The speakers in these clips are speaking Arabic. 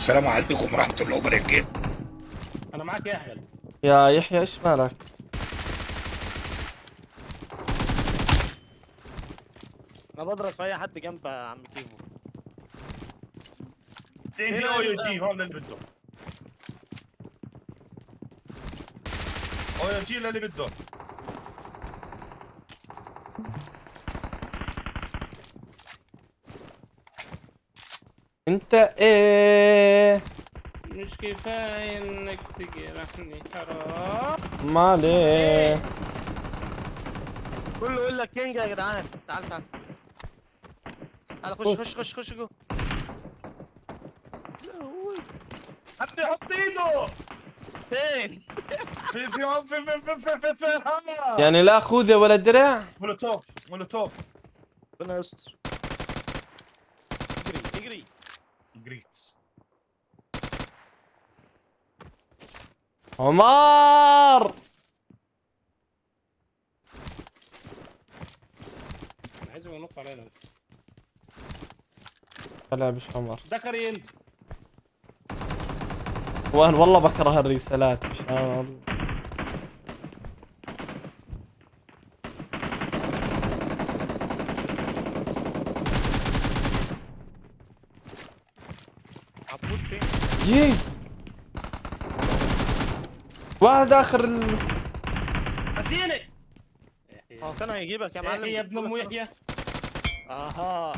السلام عليكم ورحمة الله وبركاته. انا معاك يا اهبل. يا يحيى ايش مالك؟ انا بضرب في اي حد جنب عم كيفو. عندي او يو جي هون اللي بده. او يو جي اللي بده. انت ايه؟ مش كفايه انك تجرحني حرام. ما عليه. كله يقول لك كينج يا جدعان. تعال تعال تعال خش جو. حد يحط ايده فين؟ في يعني لا خوذه ولا درع؟ مولوتوف ربنا يستر. اجري. جريت. عمار انا عايزه ينط علينا. طلع مش عمر. ذكر ينزل. وانا والله بكره الرسالات مش عمر. عبود فين؟ يي واحد اخر اديني هو كان هيجيبك يا معلم. يا ابن ام يحيى. اها.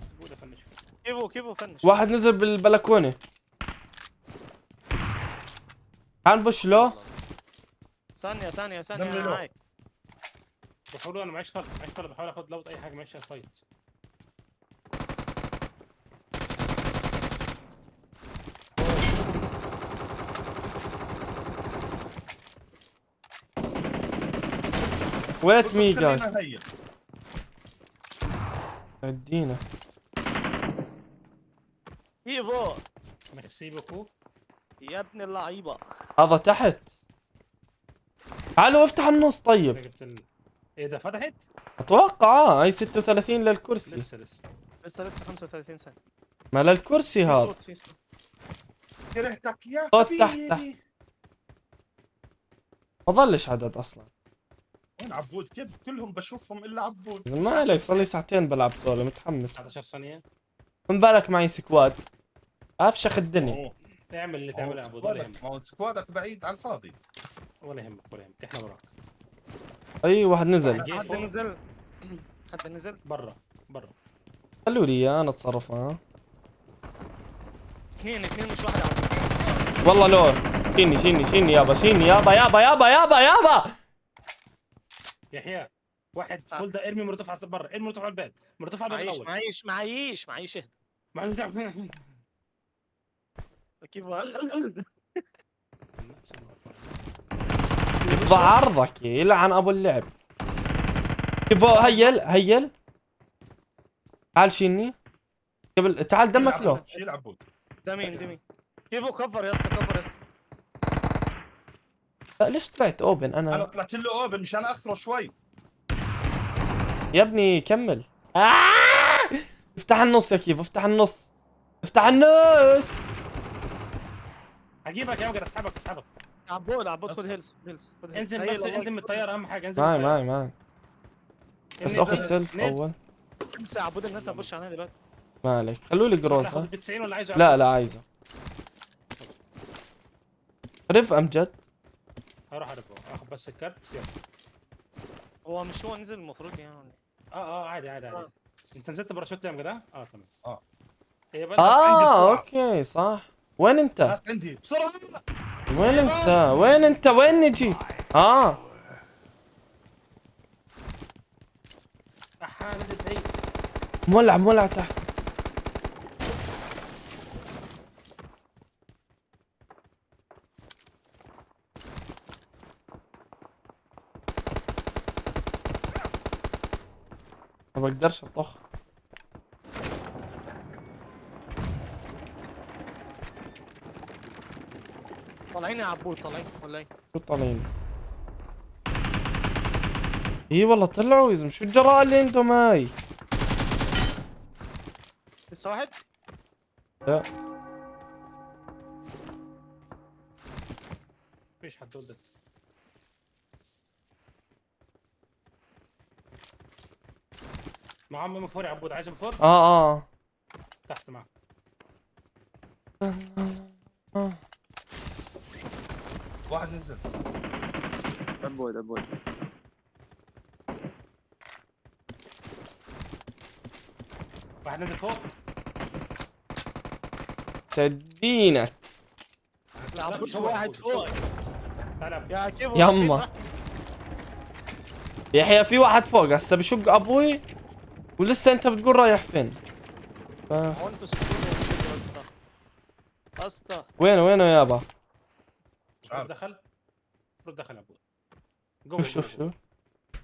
سيبوه فنش. كيفو فنش. واحد نزل بالبلكونه. تعال نبش له. ثانية دمي انا له. معاك. بحاول انا معيش طلب بحاول اخد لوط اي حاجه ماشيه فايت. ويت مي جاي خلينا نهيل. ادينا. كيفو ميرسي بوكو. يا ابن اللعيبة. هذا تحت. تعالوا افتح النص طيب. ايه ده فتحت؟ اتوقع هاي 36 للكرسي. لسه 35 سنة. ما للكرسي في هذا. صوت في صوت. كرهتك يا صوت تحت حبيبي. ما ظلش عدد اصلا. وين عبود؟ كيف كلهم بشوفهم الا عبود؟ ما عليك صار لي ساعتين بلعب سولو متحمس. 19 ثانية. من بالك معي سكواد افشخ الدنيا. أوه. اعمل اللي تعمله يا عبود ولا يهمك. ما هو سكوادك بعيد على الفاضي. ولا يهمك احنا وراك. اي واحد نزل. حد نزل برا. خلوا لي اياه انا اتصرف معاه. اثنين مش واحد عبود. والله لو شيني يابا يحيى واحد فول ده ارمي مرتفع على برا، ارمي مرتفع على الباب، مرتفع على الباب الاول. معيش اهدى. كيف يفضع عرضك يلعن ابو اللعب. كيف هيل تعال شيني قبل تعال دمك له. شيل عبود. ده مين كيفو كفر يا اسطى لا ليش طلعت اوبن انا انا طلعت له اوبن مشان اخره شوي. يا ابني كمل. افتح النص يا كيف افتح النص. هجيبك يا وجد. اسحبك. عبود خد هيلز انزل بس انزل من الطياره اهم حاجه. انزل معي بس نزل. اخذ سيلف نزل. اول. انسى عبود الناس هبش علينا دلوقتي. ما عليك خلوا لي جروسة. ب 90 ولا عايزه؟ لا عايزه. رف امجد. هروح ارفعه اخذ بس الكارت. يلا. هو مش هو نزل المفروض يعني. عادي. انت نزلت باراشوت يا مجدع؟ تمام. اه. هي بس عندي بسرعة. اوكي صح. وين انت؟ ناس عندي بسرعه. وين نجي؟ نزل بعيد. مولع تحت. ما بقدرش اطخ. طالعين يا عبود ولا ايه؟ شو طالعين؟ اي والله طلعوا يا زلمه شو الجراءة اللي عندهم هاي؟ لسه واحد لا. فيش حد ولد. معاه ام 4 يا عبود، عايز ام 4 اه تحت معاه. واحد نزل. دبوي واحد نزل فوق. سدينك عبود شوف واحد عبود، فوق. شوف. تعال يا عبود. يا كيفو يما. يحيى في واحد فوق هسه بشق ابوي ولسه انت بتقول رايح فين؟ هو انتوا سبتوني ومشيتوا يا اسطى. يا اسطى وينه يابا؟ مش عارف. دخل. المفروض دخل يا عبود. جوه شوف جوه.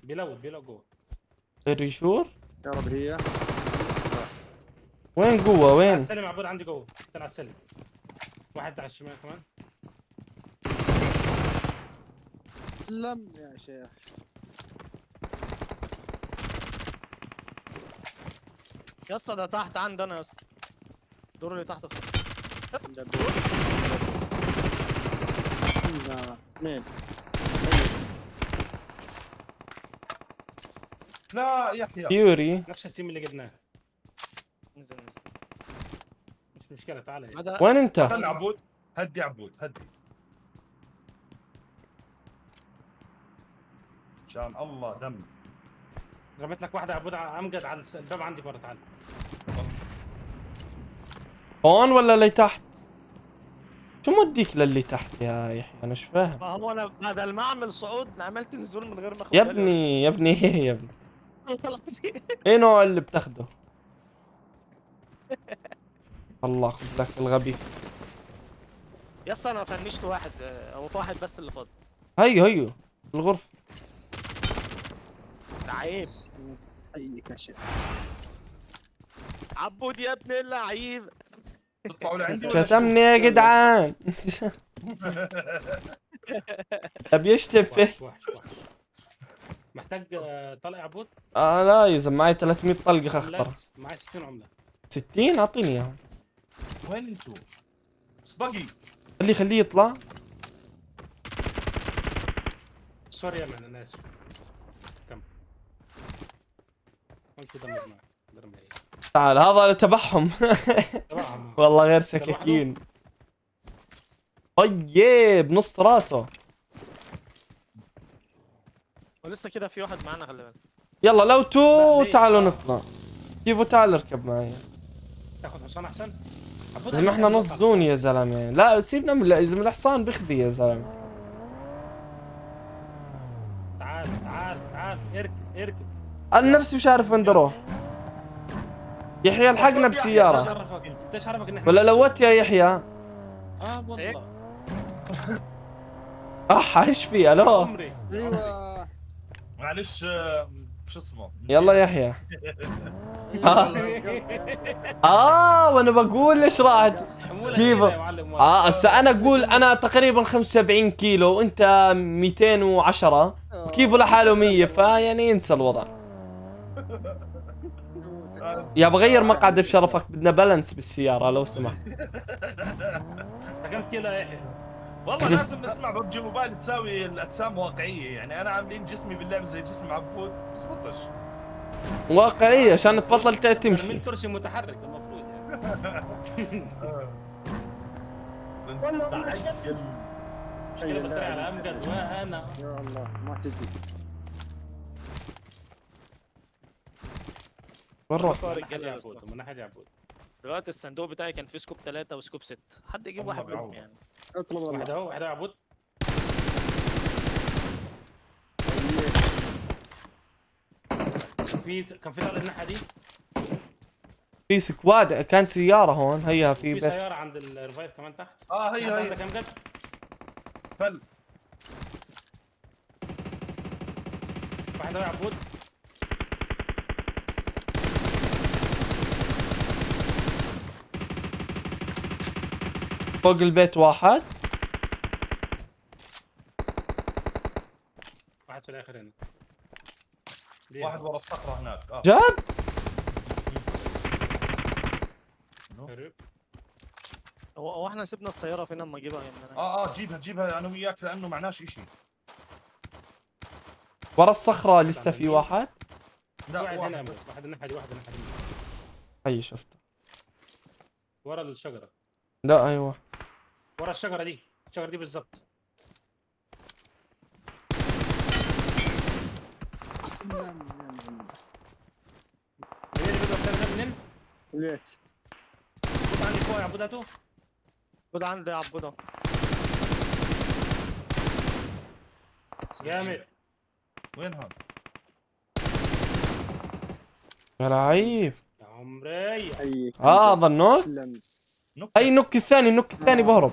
بيلود جوه. الريشور يا رب هي. وين جوا على وين؟ السلم يا عبود، عندي جوه. طلع على السلم. واحد على الشمال كمان. سلم يا شيخ. يا اسطى ده تحت عندي انا يا اسطى. الدور اللي تحت خالص. اثنين. لا يحيى. فيوري نفس التيم اللي جبناه. نزل. مش مشكله، تعال هيك. هذا وين انت؟ استنى عبود. هدي عبود هدي. عشان الله دم. رميت لك واحده يا عبود امجد على الباب عندي برا. تعال. هون ولا اللي تحت؟ شو موديك للي تحت يا يحيى؟ انا مش فاهم. ما هو انا بدل ما اعمل صعود عملت نزول من غير ما اخد يا بالي ابني يا ابني يا ابني أصلاً. خلاص. ايه نوع اللي بتاخده؟ الله خذ لك الغبي. يا اسطى انا فنشت واحد، هو في واحد بس اللي فاضي. هيو الغرفة. لعيب. اي كشف. عبود يا ابن اللعيب. تطلعوا لعندي ولا شتمني يا جدعان. طب يشتم فيه. وحش. محتاج طلق يا عبود. لا يا زلمه معي 300 طلقة اخضر. عملات. معي 60 عمله. 60 اعطيني اياهم. وين انتو؟ سباقي. خليه يطلع. سوري يا مان، انا اسف. كم قلت دمر معك. درمي ايه تعال هذا تبعهم. تبعهم. والله غير سكاكين. طيب نص راسه. ولسه كده في واحد معانا، خلي بالك. يلا لو تو لا، ليه؟ تعالوا نطلع. كيفو تعال اركب معي. تاخذ حصان احسن. عبود زي ما احنا نص زون يا زلمه. لا سيبنا من يا زلمه الحصان بخزي يا زلمه. تعال اركب. انا نفسي مش عارف وين اروح. يحيى الحقنا ايش بسياره. عرفك؟ ايش عرفك ان احنا ولا لوت يا يحيى. والله ايش في الو. عمري. ايوه. معلش شو اسمه. يلا يحيى. وانا بقول ليش راحت. حمولة كيف؟ يا معلم. هسه انا اقول انا تقريبا 75 كيلو وانت 210 وكيفو لحاله 100 فيعني انسى الوضع. يا بغير مقعد بشرفك، بدنا بالانس بالسياره لو سمحت. كم كيلو يا يحيى؟ والله لازم نسمع ببجي موبايل تساوي الاجسام واقعيه، يعني انا عاملين جسمي باللعبه زي جسم عبود بزبطش. واقعيه عشان تبطل تمشي. ترميل كرسي متحرك المفروض يعني. انت عجل. مشكلة بطريقة على امجد وانا. يا الله ما تجي. وين رحت؟ طارق من ناحية جاي يا عبود، اسطى. من ناحية عبود. دلوقتي الصندوق بتاعي كان فيه سكوب 3 وسكوب 6. حد يجيب الله واحد منهم يعوض. يعني. اطلب واحد الله. اهو يا عبود. كان في طلق الناحية دي. في سكواد كان سياره هون. هيا في في بيت. سيارة عند الريفايف كمان تحت. هي عندك امجد. فل. واحد اهو يا عبود. فوق البيت واحد. واحد في الاخر هنا. واحد ورا الصخره هناك. جد؟ قريب. هو احنا سيبنا السياره فين اما اجيبها يمنا؟ جيبها انا وياك لانه معناش اشي. ورا الصخرة لسه في واحد. لا واحد هنا واحد. يا أبو. واحد الناحيه دي، واحد الناحيه دي. هي شفته. ورا الشجره، لا ايوه. ورا الشجره دي، الشجره دي بالظبط. سلم يا معلم. هي اللي بدها تنزل منين؟ البيت. خد عندي فوق يا عبوداتو. خد عندي يا عبودة. جامد. وين هذا؟ يا لعيب. يا عمري حيك. هذا النوك. سلم. اي النوك الثاني، النوك الثاني بهرب.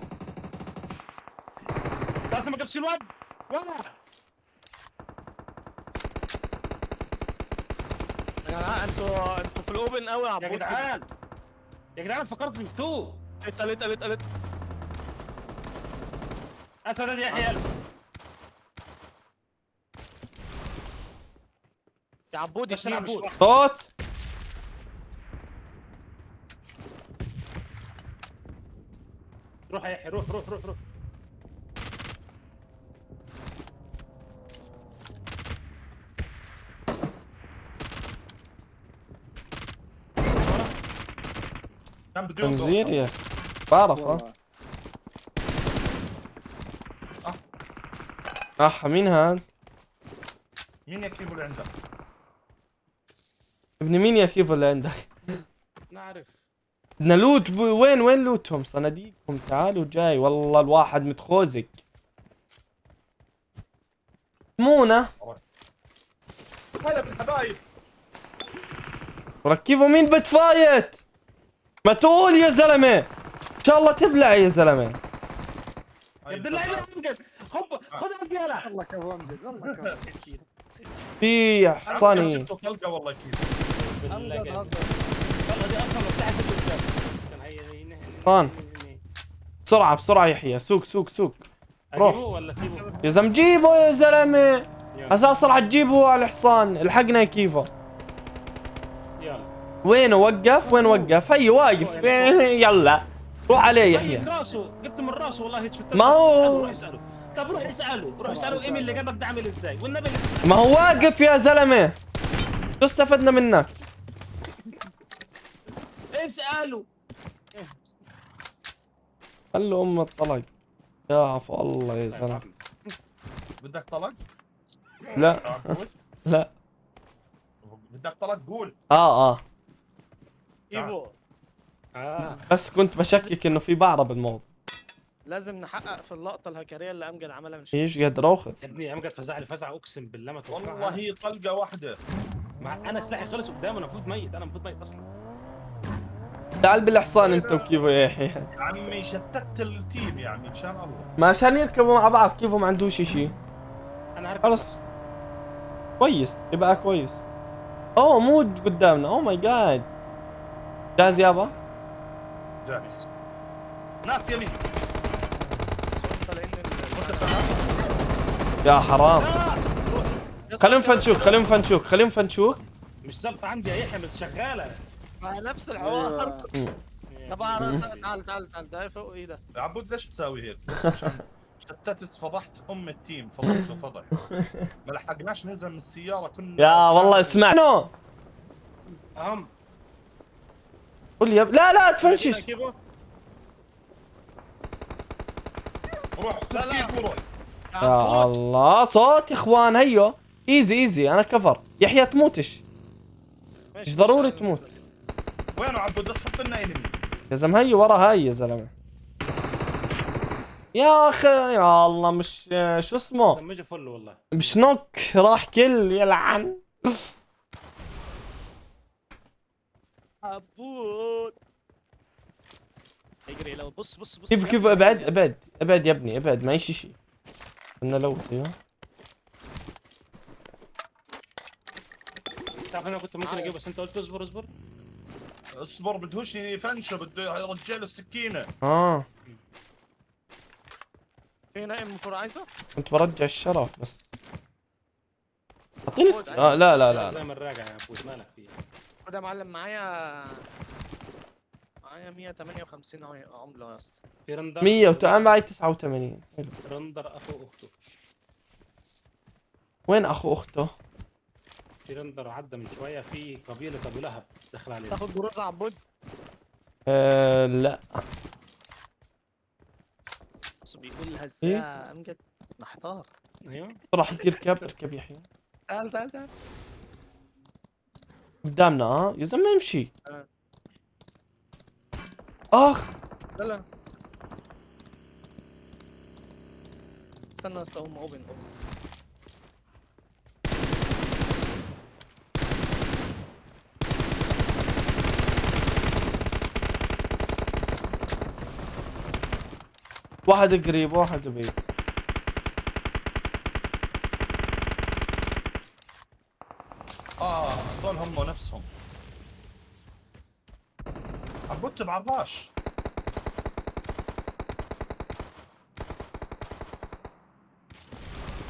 لازم ما قبش الواد. ورا يا جدعان انتوا في الاوبن قوي يا يا عبودة. جدعان، يا جدعان فكرت انتو. اتقلت. اسد يا حيال. يا عبود بس أنا عبود. صوت. روح يا يحيى، روح. كان بدون تنزيل يا بعرف. والله. مين هاد؟ مين يا كيفو اللي عندك؟ ابن مين يا كيفو اللي عندك؟ نعرف. بدنا لوت. وين لوتهم؟ صناديقهم. تعالوا جاي. والله الواحد متخوزق. مونة. هلا بالحبايب. ركبوا مين بتفايت؟ ما تقول يا زلمة. ان شاء الله تبلع يا زلمة. يا عبد الله يا امجد، خذ الرجاله. الله كفو امجد، الله كفو. في حصاني. جبته طلقه والله كيف. امجد هزر. والله دي اصلا مفتاح القدام. طان. بسرعة يحيى. سوق. روح. اجيبه ولا سيبه؟ يا زلمة جيبه يا زلمة. اساس راح تجيبه على الحصان. الحقنا يا كيفو. يلا وين وقف؟ هي واقف. يلا روح عليه يحيى. هيك راسه، جبت من راسه والله. ما هو- روح اساله. طب روح اساله ايميل اللي جابك ده عامل ازاي، والنبي ما هو واقف يا زلمة. شو استفدنا منك؟ اساله. خلوا ام الطلق. يا عفو الله يا زلمة. بدك طلق؟ لا قول. لا. بدك طلق قول. اه ايفو بس كنت بشكك انه في بعرة بالموضوع. لازم نحقق في اللقطه الهكريه اللي امجد عملها من شويه. ايش قادر اخذ. يا ابني امجد فزع لي فزعه اقسم بالله ما توقعها. والله هي طلقه واحده. انا سلاحي خلص قدامه. انا المفروض ميت اصلا. تعال بالحصان انت وكيفو يا يحيى. يا عمي شتت التيم يا عمي مشان الله. ما عشان يركبوا مع بعض. كيفو ما عندوش اشي. انا هركب خلص. كويس. يبقى كويس. اوه مود قدامنا. اوه ماي جاد. جاهز يابا. جاهز. ناس يمين. طالعين يا حرام. خليهم خليهم فنشوك. مش ظابطه عندي يا يحيى، بس شغاله. مع نفس الحوار. أيوة. طبعا تعال ده فوق ايه ده؟ يا عبود ليش بتساوي هيك؟ بس عشان شتتت فضحت ام التيم. فضح. ما لحقناش ننزل من السياره كنا. يا والله اسمع. نو. اهم قول يا لا تفنشش. كيفو روح لا، لا. كيف وروح. يا الله صوت يا اخوان. هيو ايزي انا كفر. يحيى تموتش. مش ضروري تموت. وينه عبود؟ بس حط لنا انمي. يا زلمه هي ورا هاي يا زلمه. يا اخي يا الله. مش شو اسمه. لما اجى فل والله. مش نوك. راح كل يلعن. عبود اجري لو بص كيف ابعد يا ابني. ابعد ما شيء. قلنا لو ايوه. تعرف انا كنت ممكن اجيب، بس انت قلت اصبر. اصبر بدهوش يفنشه. بده يرجع له السكينه. في هنا ام 4 عايزه؟ كنت برجع الشرف بس. اعطيني لا زي ما الراجع يا ابوي، مالك فيه؟ خد يا معلم معايا معايا 158 عمله يا اسطى. في رندر 100 وتعال معي 89. حلو. رندر اخو اخته. وين اخو اخته؟ في رندر عدى من شويه في قبيله ابو لهب دخل علينا. تاخد جروز عبود. لا بس بيقول هزاع امجد محتار. ايوه راح تركب اركب يحيى. تعال تعال تعال. قدامنا يا زلمه امشي. آه. اخ لا لا استنى اقوم اوبن. واحد قريب واحد بعيد. هذول هم نفسهم. عبود بعرفاش.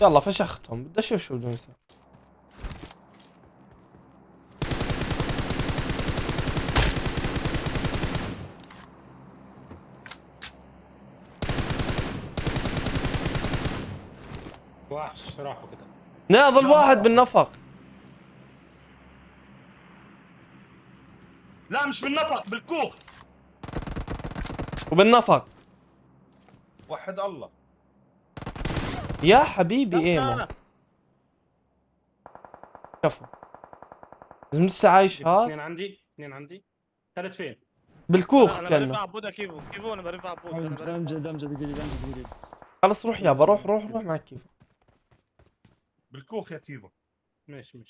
يلا فشختهم بدي اشوف شو بدهم يسوي. وحش راحوا كده. ناضل واحد بالنفق. لا مش بالنفق بالكوخ. وبالنفق. وحد الله. يا حبيبي ايمو كفو. لازم لسه عايش هذا. اثنين عندي. ثالث فين؟ بالكوخ انا كانه. برفع عبود يا كيفو. كيفو انا برفع عبود. انا برفع. امجد قريب امجد قريب. خلص روح يابا روح معك كيف. بالكوخ يا كيفو. ماشي.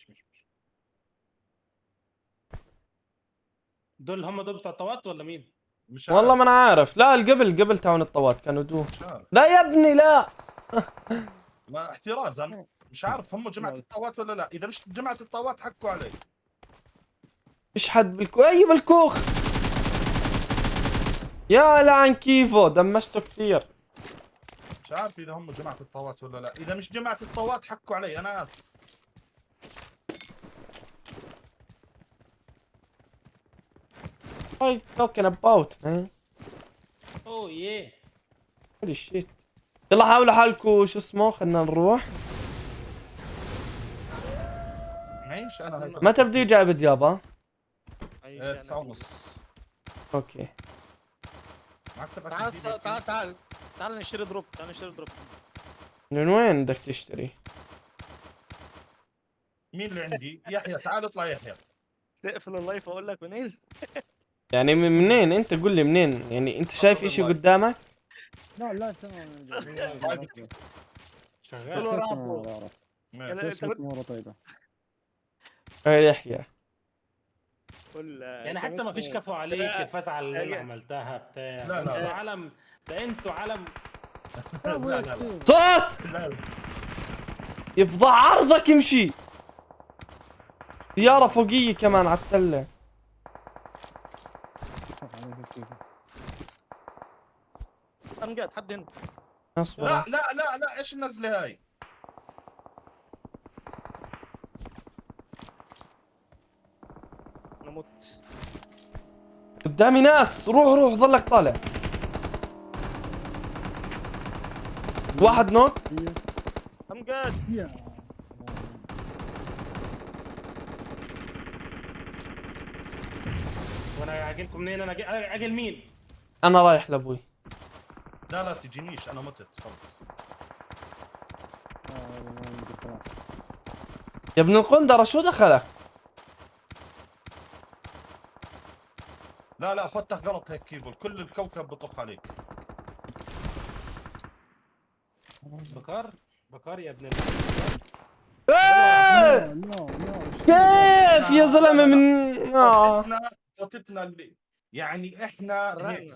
دول بتوع الطوات ولا مين؟ مش والله عارف. ما انا عارف. لا قبل تاعون الطوات كانوا دو. مش عارف. لا يا ابني لا. ما احترازا مش عارف هم جماعة الطوات ولا لا. اذا مش جماعة الطوات حكوا علي. فيش حد بالكوخ. اي بالكوخ. يا لعن كيفو دمشته كثير. مش عارف اذا هم جماعة الطوات ولا لا. اذا مش جماعة الطوات حكوا علي. انا اسف. هاي talking about man. اوه يه. هولي شيت. يلا حاولوا حالكم شو اسمه خلينا نروح. معيش انا هاي. متى بده يجي عبد يابا؟ 9:30. اوكي. معك تبعك تعال الجديد يا تعال تعال تعال نشتري دروب. تعال نشتري دروب. من وين بدك تشتري؟ مين اللي عندي؟ يحيى تعال اطلع يحيى. تقفل اللايف واقول لك منين؟ يعني منين انت قول لي منين؟ يعني انت شايف اشي قدامك؟ لا تمام. شغال. قول ورا عبود. ماشي. اسمك اموره طيبه. يحيى. قول يعني حتى ما فيش كفو عليك الفزعه اللي انا عملتها بتاع. لا. انتوا علم. ده انتوا علم. لا. صوت لا. يفضح عرضك امشي. سيارة فوقية كمان على التلة. صح عليك كيف. امجد حد هنا. اصبر. لا ايش النزلة هاي؟ انا مت. قدامي ناس. روح ظلك طالع. واحد نوك. امجد. يا وانا عاجلكم منين؟ انا عاجل مين؟ انا رايح لابوي. لا تجينيش انا متت خلص. خلاص. يا ابن القندرة شو دخلك؟ لا فتح غلط هيك كيبل. كل الكوكب بطخ عليك. بكار يا ابن إيه! لا كيف يا زلمة من فوتتنا اللي يعني احنا هيك.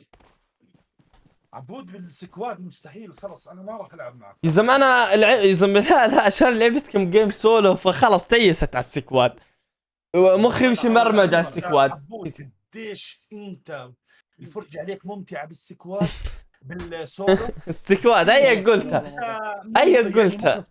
عبود بالسكواد مستحيل. خلص انا ما راح العب معك يا زلمة انا يا زلمة لا عشان لعبت كم جيم سولو فخلص تيست على السكواد. مخي مش مرمج على السكواد. عبود قديش انت الفرجة عليك ممتعة بالسكواد بالسولو. السكواد هي قلتها. هي قلتها.